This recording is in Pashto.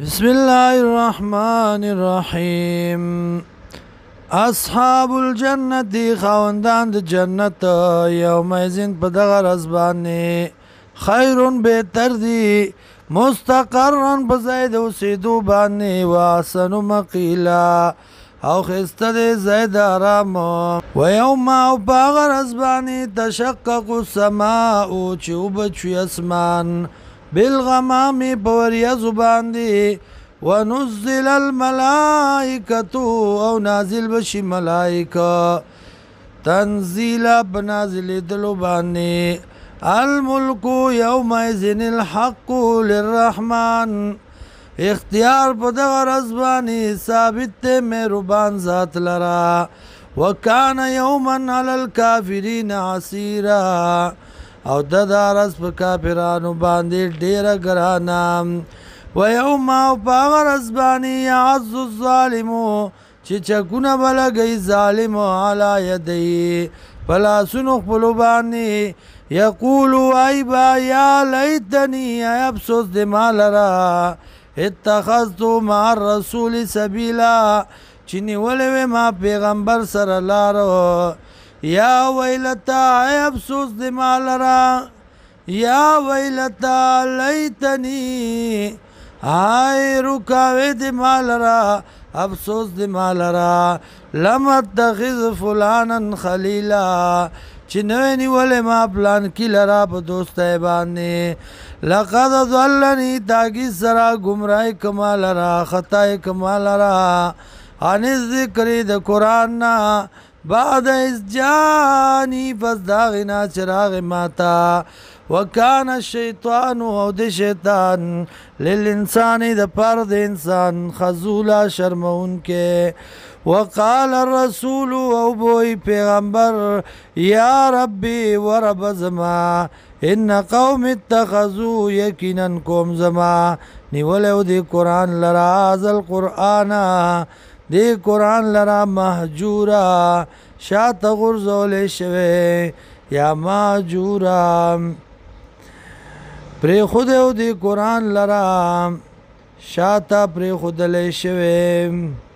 بسم الله الرحمن الرحيم. اصحاب الجنة خاوندان د جنت یومئذین په دغه ورځ باندې خیر بهتر دي مستقرا په ځای د اوسېدو باندې واحسن مقیلا او ښایسته دی ځای د آرام و یوم او په هغه ورځ باندې تشقق السماء چې اوبه چوي اسمان بالغمام په وریځو باندې ونزل الملائکة او نازل بشي ملائکه تنزیلا بنازل دلو باندې الملک یومئذ الحق للرحمن اختیار په دغه ورځ باندې ثابت دی مهربان ذات لرا وکان یوما علی الکافرین عسیرا او د دارس په کافرانو باندې ډیره ګرانه و یوم او په هغه ورځ باندې یعز الظالمو چې چکونه به لګوي ظالم علی یدیه په لاسونو خپلو باندې یقول ای با یا لیتنی ای افسوس د ما لره اتخذت مع الرسول سبیلا چې نیولی وې ما پیغمبر سره لارو یا ویلتا ای افسوس د ما لره یا ویلتا لیتنی ای رکاوی د ما لره افسوس د ما لره لم اتخذ فلانا خلیلا چې نوی نیولی ما پلان کی لره په دوستی باندې لقد ضلنی تاکی سره گمراهی کما لره خطای کما لره عن الذکر د قرآن نه بعد از جانی پس داغنا چراغ ماتا وکان الشیطان او د شیطان للانسان د پر د انسان خذولا شرمون کې وقال الرسول او بوی پیغمبر یا ربی ورب زما ان قوم اتخذوا یقینا قوم زما نیولو دی قرآن لرا ازل قرآن دی قرآن لرا محجورا شاعت غرزول شوه یا محجورا پری خود دی قرآن لرا شاعت پری خود لے شوه